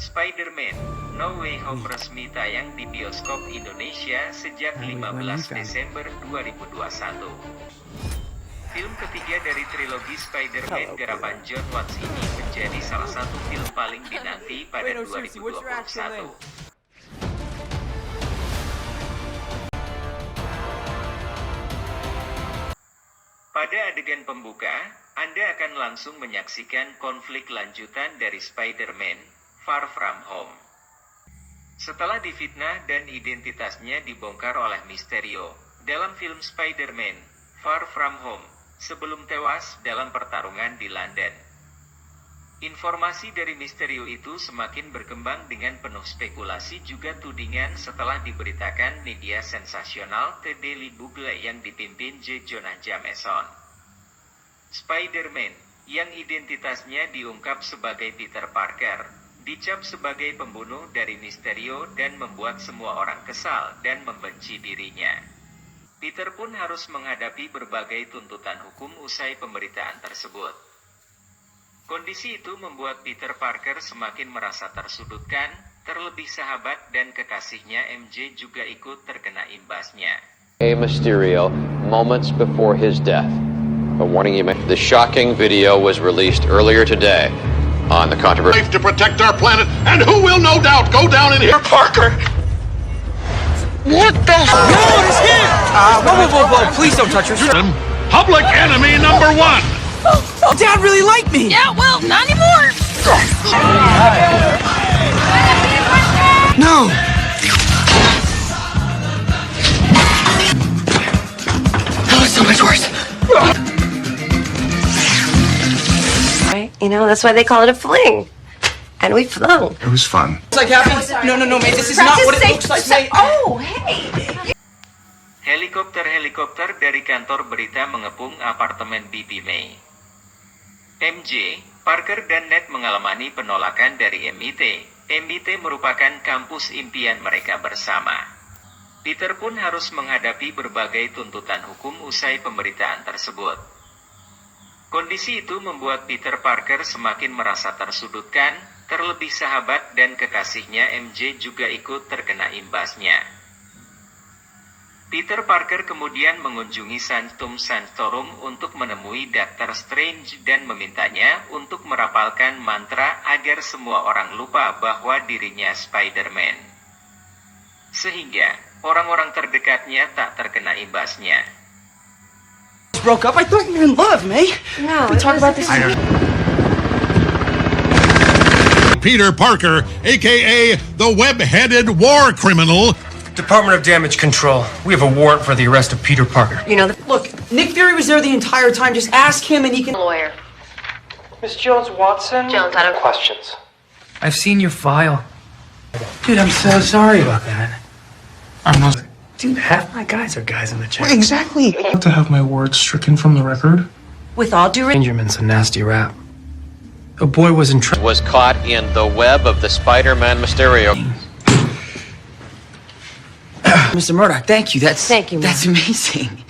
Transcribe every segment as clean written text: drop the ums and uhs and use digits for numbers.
Spider-Man: No Way Home resmi tayang di bioskop Indonesia sejak 15 Desember 2021. Film ketiga dari trilogi Spider-Man garapan Jon Watts ini menjadi salah satu film paling dinanti pada 2021. Pada adegan pembuka, Anda akan langsung menyaksikan konflik lanjutan dari Spider-Man: Far From Home. Setelah difitnah dan identitasnya dibongkar oleh Mysterio dalam film Spider-Man: Far From Home, sebelum tewas dalam pertarungan di London. Informasi dari Mysterio itu semakin berkembang dengan penuh spekulasi juga tudingan setelah diberitakan media sensasional The Daily Bugle yang dipimpin J. Jonah Jameson. Spider-Man, yang identitasnya diungkap sebagai Peter Parker, dicap sebagai pembunuh dari Mysterio dan membuat semua orang kesal dan membenci dirinya. Peter pun harus menghadapi berbagai tuntutan hukum usai pemberitaan tersebut. Kondisi itu membuat Peter Parker semakin merasa tersudutkan, terlebih sahabat dan kekasihnya MJ juga ikut terkena imbasnya. Mysterio, moments before his death. A warning you the shocking video was released earlier today on the controversy to protect our planet, and who will no doubt go down in here, Parker. What the hell? No, it's him! Whoa, please don't touch her. Public enemy number one. Oh, Dad really liked me! Yeah, well, not anymore! No! Oh, it's so much worse. Right? You know, that's why they call it a fling. And we flung. It was fun. It's like happy? No, mate, this is not what it looks like, mate. Oh, hey! Helikopter dari kantor berita mengepung apartemen Bibi May. MJ, Parker dan Ned mengalami penolakan dari MIT. MIT merupakan kampus impian mereka bersama. Peter pun harus menghadapi berbagai tuntutan hukum usai pemberitaan tersebut. Kondisi itu membuat Peter Parker semakin merasa tersudutkan, terlebih sahabat dan kekasihnya MJ juga ikut terkena imbasnya. Peter Parker kemudian mengunjungi Sanctum Sanctorum untuk menemui Dr. Strange dan memintanya untuk merapalkan mantra agar semua orang lupa bahwa dirinya Spider-Man. Sehingga, orang-orang terdekatnya tak terkena imbasnya. Broke up? I thought you were in love, May. No, we talk about this. Peter Parker, aka the web-headed war criminal. Department of Damage Control. We have a warrant for the arrest of Peter Parker. You know, Look, Nick Fury was there the entire time. Just ask him and he can... lawyer. Miss Jones-Watson? Jones, I don't... Questions. I've seen your file. Dude, I'm so sorry about that. Dude, half my guys are guys in the check. Exactly. To have my words stricken from the record. With all due respect... Benjamin's a nasty rap. A boy was in trouble. was caught in the web of the Spider-Man Mysterio. Mr. Murdoch, thank you. Thank you, Mom. That's amazing.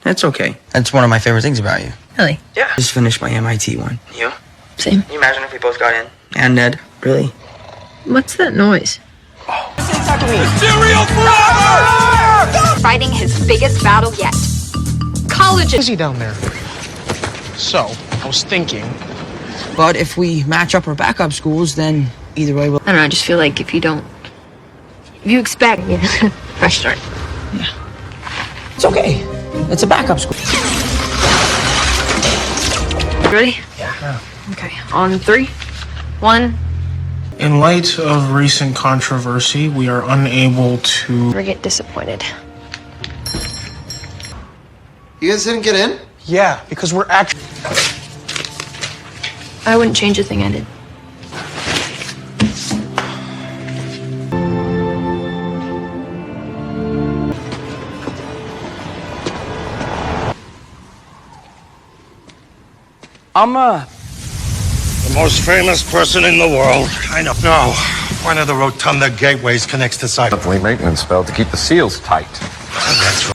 That's okay. That's one of my favorite things about you. Really? Yeah. Just finished my MIT one. You? Same. Can you imagine if we both got in? And Ned. Really? What's that noise? Fighting his biggest battle yet. College is Busy down there. So, I was thinking. But if we match up our backup schools, then either way we'll... I don't know, I just feel like if you expect, fresh start. Yeah. It's okay. It's a backup school. Ready? Yeah. Okay, on 3, 1, In light of recent controversy, we are unable to... never get disappointed. You guys didn't get in? Yeah, because we're actually... I wouldn't change a thing I did. The most famous person in the world. I know. No. One of the rotunda gateways connects to site. Maintenance spell to keep the seals tight.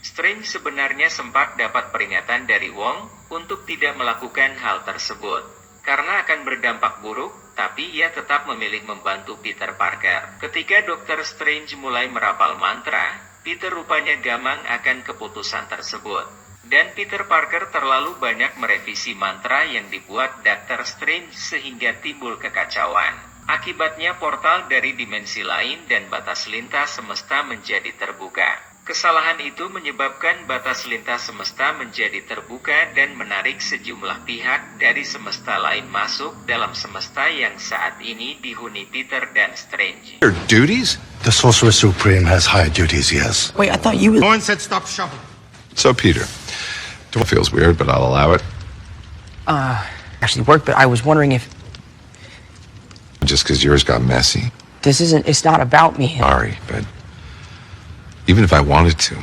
Strange sebenarnya sempat dapat peringatan dari Wong untuk tidak melakukan hal tersebut, karena akan berdampak buruk, tapi ia tetap memilih membantu Peter Parker. Ketika Dr. Strange mulai merapal mantra, Peter rupanya gamang akan keputusan tersebut. Dan Peter Parker terlalu banyak merevisi mantra yang dibuat Dr. Strange sehingga timbul kekacauan. Akibatnya portal dari dimensi lain dan batas lintas semesta menjadi terbuka. Kesalahan itu menyebabkan batas lintas semesta menjadi terbuka dan menarik sejumlah pihak dari semesta lain masuk dalam semesta yang saat ini dihuni Peter dan Strange. Your duties? The Sorcerer Supreme has higher duties, yes. Wait, I thought you were. Lauren said stop shoveling. So, Peter. It feels weird, but I'll allow it. Actually worked, but I was wondering if Just because yours got messy. this isn't. It's not about me. Sorry, but even if I wanted to.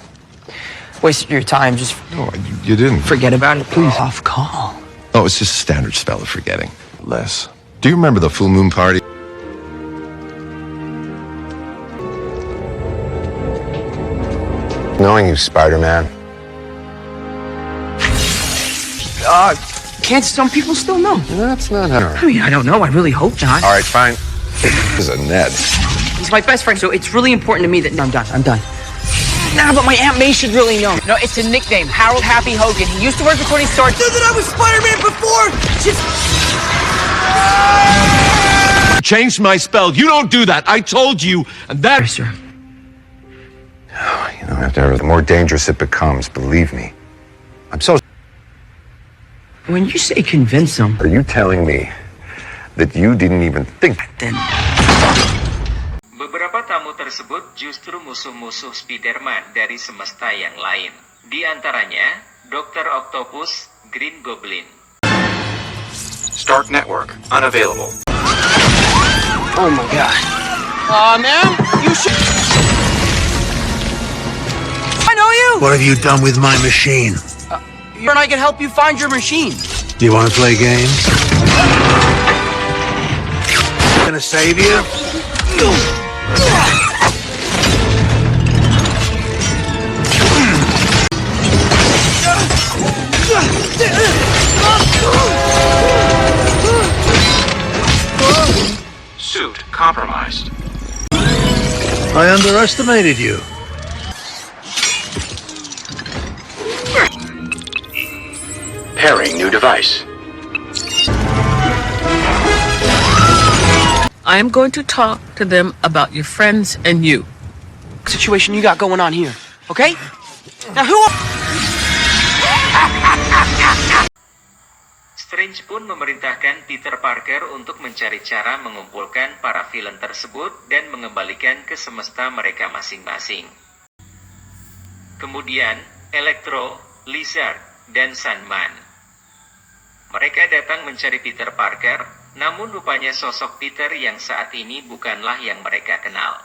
Wasted your time. Just No, you didn't. forget about it, please. Off call. Oh, it's just a standard spell of forgetting. Les, do you remember the full moon party? Knowing you, Spider-Man. Can't some people still know? That's not how. I mean, I don't know. I really hope not. All right, fine. This is a Ned. He's my best friend, so it's really important to me that. No, I'm done. I'm done. Nah, but my Aunt May should really know. No, it's a nickname. Harold Happy Hogan. He used to work for Tony Stark. Knew that I was Spider-Man before. Changed my spell. You don't do that. I told you. And that. Yes, sir. You know, after the more dangerous it becomes, believe me. I'm so. When you say convince him, Are you telling me that you didn't even think? then Beberapa tamu tersebut justru musuh-musuh Spider-Man dari semesta yang lain. Di antaranya, Dr. Octopus, Green Goblin. Stark Network, unavailable. oh my god. Man, you should. I know you. What have you done with my machine? You and I can help you find your machine. Do you want to play games? Gonna save you? Suit compromised. I underestimated you. Pairing new device. I am going to talk to them about your friends and you. Situation you got going on here, okay? Now who? Strange pun memerintahkan Peter Parker untuk mencari cara mengumpulkan para villain tersebut dan mengembalikan ke semesta mereka masing-masing. Kemudian, Electro, Lizard, dan Sandman. Mereka datang mencari Peter Parker, namun rupanya sosok Peter yang saat ini bukanlah yang mereka kenal.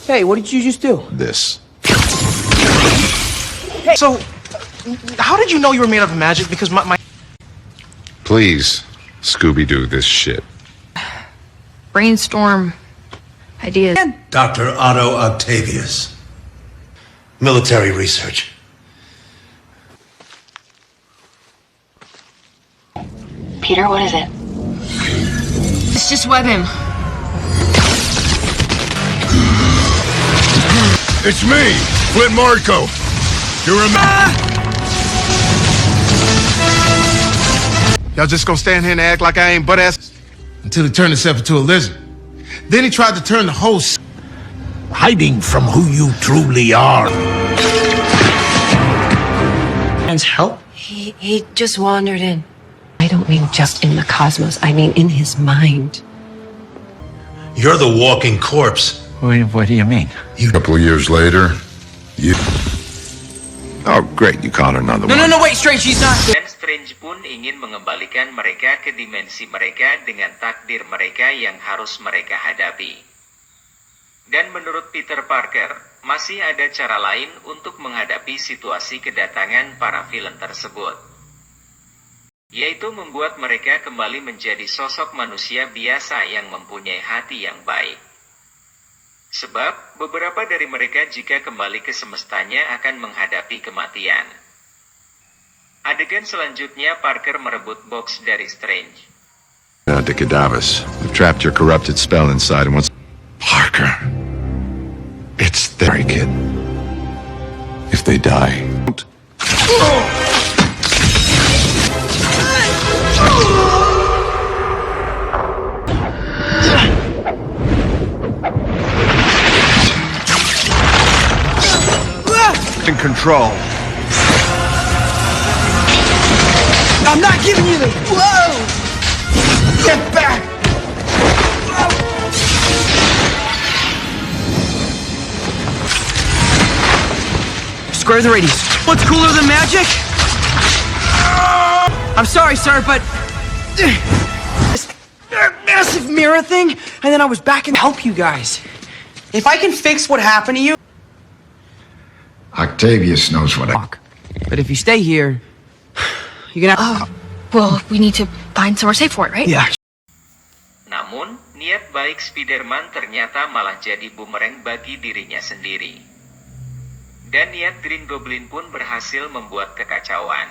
Hey, what did you just do? This. Hey, so, how did you know you were made of magic? Because my Please, Scooby-Doo this shit. Brainstorm ideas. Dr. Otto Octavius. Military research. Peter, what is it? Let's just web him. It's me, Flint Marco. You remember? y'all just gonna stand here and act like I ain't butt ass until he turned himself into a lizard. Then he tried to turn the whole Hiding from who you truly are. Man's help? He just wandered in. I don't mean just in the cosmos. I mean in his mind. You're the walking corpse. What do you mean? A couple of years later, you... Oh, great, you caught another one. No, wait, Strange, he's not. Dan Strange pun ingin mengembalikan mereka ke dimensi mereka dengan takdir mereka yang harus mereka hadapi. Dan menurut Peter Parker, masih ada cara lain untuk menghadapi situasi kedatangan para villain tersebut. Yaitu membuat mereka kembali menjadi sosok manusia biasa yang mempunyai hati yang baik. Sebab, beberapa dari mereka jika kembali ke semestanya akan menghadapi kematian. Adegan selanjutnya Parker merebut box dari Strange. The cadavers. We've trapped your corrupted spell inside and once... Parker. It's their kid. If they die... In control. I'm not giving you the... Whoa! Get back! Square the radius. What's cooler than magic? I'm sorry, sir, but... This massive mirror thing, and then I was back and help you guys. If I can fix what happened to you... Octavius knows what I... But if you stay here, you're gonna... Well, we need to find somewhere safe for it, right? Yeah. Namun, niat baik Spider-Man ternyata malah jadi bumerang bagi dirinya sendiri. Dan niat Green Goblin pun berhasil membuat kekacauan.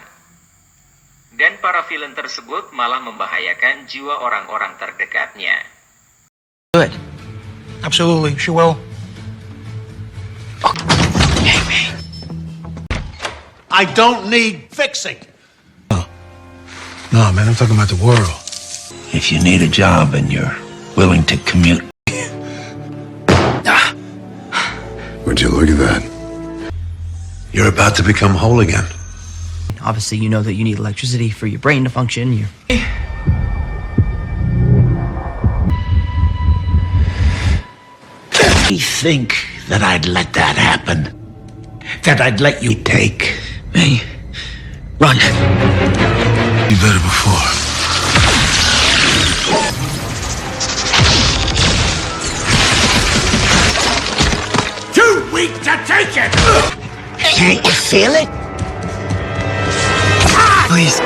Dan para villain tersebut malah membahayakan jiwa orang-orang terdekatnya. Good. Absolutely, she will. I don't need fixing. No, man, I'm talking about the world. If you need a job and you're willing to commute. Would you look at that? You're about to become whole again. Obviously, you know that you need electricity for your brain to function. You think that I'd let that happen? That I'd let you take me? run. You better before. Too weak to take it! Can't you feel it? Please.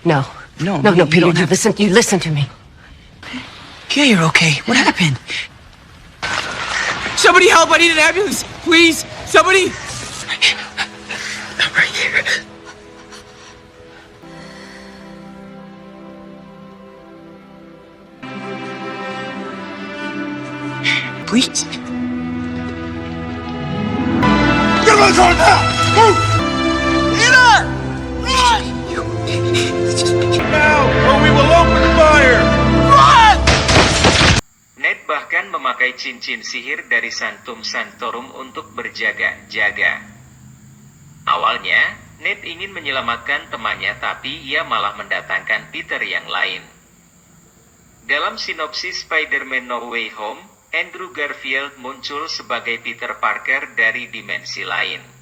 No. No, Peter, you listen to me. Yeah, you're okay. What happened? Somebody help! I need an ambulance! Please! Somebody! I'm right here. Please? Get on now! Move! Peter! Run! Now, or we will open fire! Run! Ned bahkan memakai cincin sihir dari Santum Santorum untuk berjaga-jaga. Awalnya, Ned ingin menyelamatkan temannya tapi ia malah mendatangkan Peter yang lain. Dalam sinopsis Spider-Man No Way Home, Andrew Garfield muncul sebagai Peter Parker dari dimensi lain.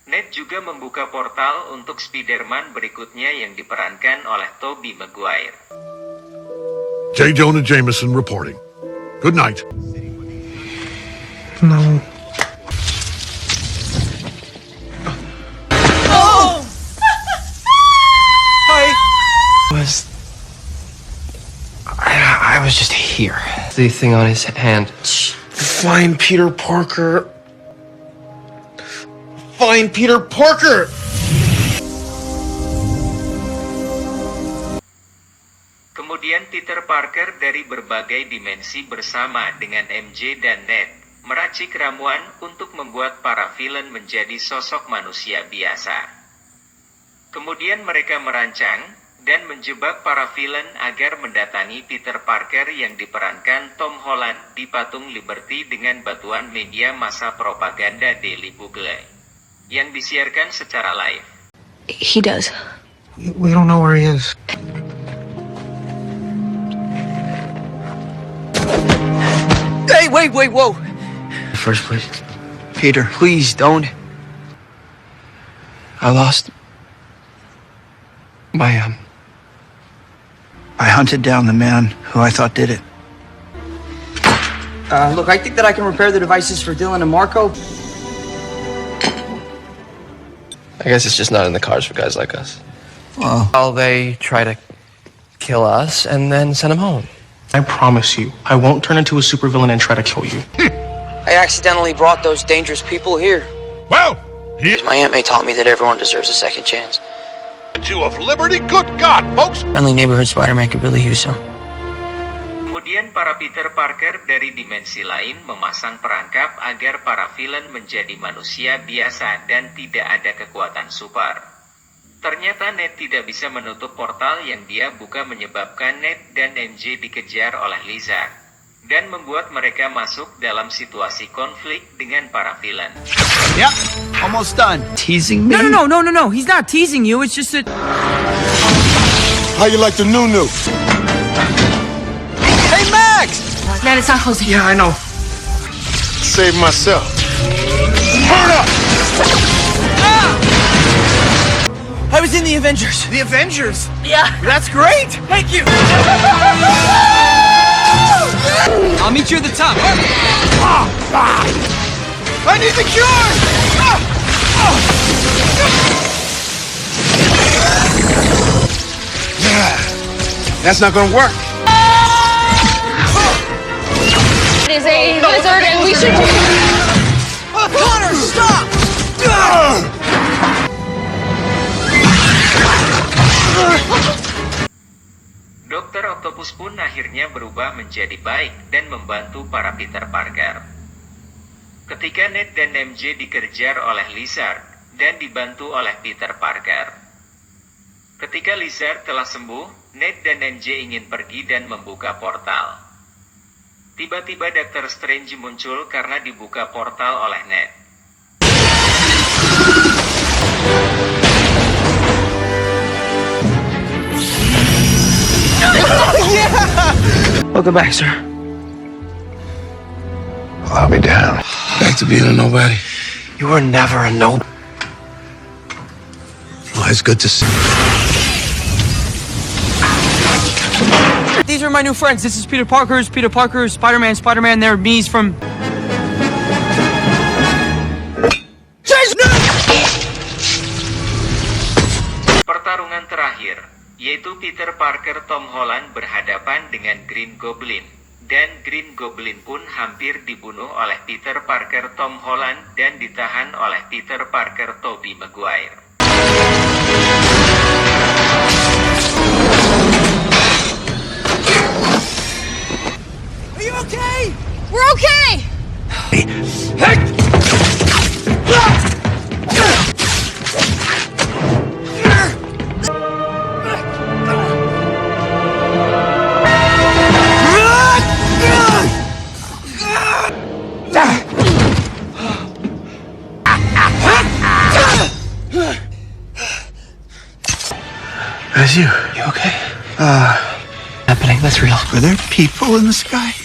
Ned juga membuka portal untuk Spider-Man berikutnya yang diperankan oleh Tobey Maguire. J. Jonah Jameson reporting. Good night. No. Oh! I was just here. The thing on his hand. Find Peter Parker. Find Peter Parker! Kemudian Peter Parker dari berbagai dimensi bersama dengan MJ dan Ned, meracik ramuan untuk membuat para villain menjadi sosok manusia biasa. Kemudian mereka merancang dan menjebak para villain agar mendatangi Peter Parker yang diperankan Tom Holland di patung Liberty dengan bantuan media massa propaganda Daily Bugle, yang disiarkan secara live. He does. We don't know where he is. Hey, wait, whoa! First place. Peter, please don't. I lost I hunted down the man who I thought did it. Look, I think that I can repair the devices for Dylan and Marco. I guess it's just not in the cards for guys like us. Well, they try to kill us and then send them home. I promise you, I won't turn into a supervillain and try to kill you. I accidentally brought those dangerous people here. Well, My Aunt May taught me that everyone deserves a second chance. Statue of Liberty, good God, folks! Friendly neighborhood Spider-Man could really use some. Kemudian para Peter Parker dari dimensi lain memasang perangkap agar para villain menjadi manusia biasa dan tidak ada kekuatan super. Ternyata Ned tidak bisa menutup portal yang dia buka menyebabkan Ned dan MJ dikejar oleh Lizard dan membuat mereka masuk dalam situasi konflik dengan para villain. Yep, almost done. Teasing me? No. He's not teasing you. It's just that... How you like the new? Hey, Max! Ned, it's not closing. Yeah, I know. Save myself. Turn up! I was in the Avengers. The Avengers? Yeah. That's great! Thank you. I'll meet you at the top. I need the cure! That's not gonna work. It is a lizard and we should... Connor, stop! Dr. Octopus pun akhirnya berubah menjadi baik dan membantu para Peter Parker. Ketika Ned dan MJ dikejar oleh Lizard dan dibantu oleh Peter Parker. Ketika Lizard telah sembuh, Ned dan MJ ingin pergi dan membuka portal. Tiba-tiba Dr. Strange muncul karena dibuka portal oleh Ned. Welcome back, sir. Well, I'll be down. Back to being a nobody. You were never a no. Well, it's good to see. These are my new friends. This is Peter Parker, Spider-Man, they're me's from... Pertarungan terakhir, yaitu Peter Parker Tom Holland berhadapan dengan Green Goblin. Dan Green Goblin pun hampir dibunuh oleh Peter Parker Tom Holland dan ditahan oleh Peter Parker Tobey Maguire. Are you okay? We're okay! That's you. You okay? Happening, that's real. Are there people in the sky?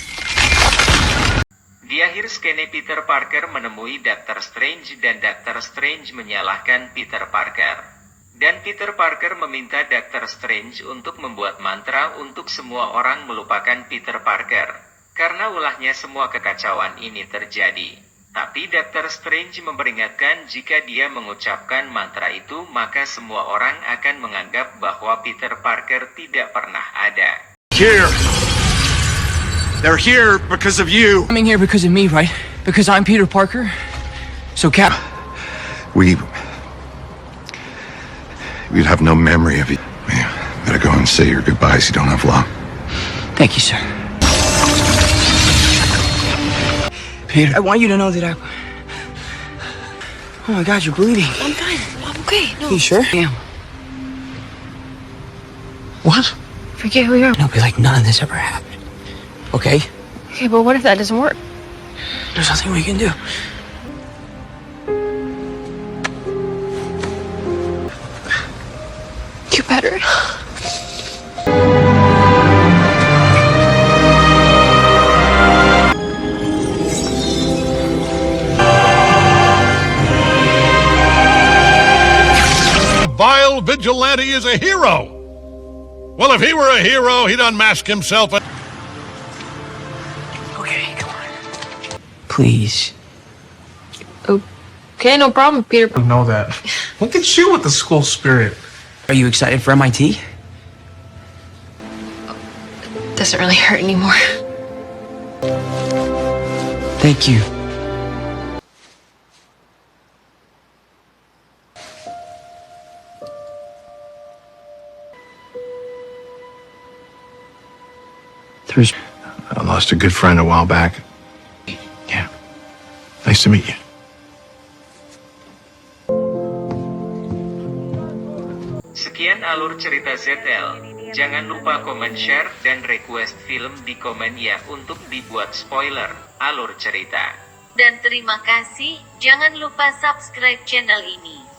Di akhir skene Peter Parker menemui Dr. Strange dan Dr. Strange menyalahkan Peter Parker. Dan Peter Parker meminta Dr. Strange untuk membuat mantra untuk semua orang melupakan Peter Parker. Karena ulahnya semua kekacauan ini terjadi. Tapi Dr. Strange memperingatkan jika dia mengucapkan mantra itu maka semua orang akan menganggap bahwa Peter Parker tidak pernah ada. Here. They're here because of you. Coming here because of me, right? Because I'm Peter Parker? So We'd have no memory of you. Better go and say your goodbyes. You don't have long. Thank you, sir. Peter, I want you to know that Oh my God, you're bleeding. I'm fine. I'm okay. No. You sure? Yeah. What? Forget who you are. It'll be like none of this ever happened. Okay? Okay, but what if that doesn't work? There's nothing we can do. You better. Vile vigilante is a hero. Well, if he were a hero, he'd unmask himself. Okay, come on. Please. Okay, no problem, Peter. You know that. Look at you with the school spirit. Are you excited for MIT? Doesn't really hurt anymore. Thank you. I lost a good friend a while back. Yeah. Nice to meet you. Sekian alur cerita ZL. Jangan lupa komen, share, dan request film di komen ya untuk dibuat spoiler alur cerita. Dan terima kasih, jangan lupa subscribe channel ini.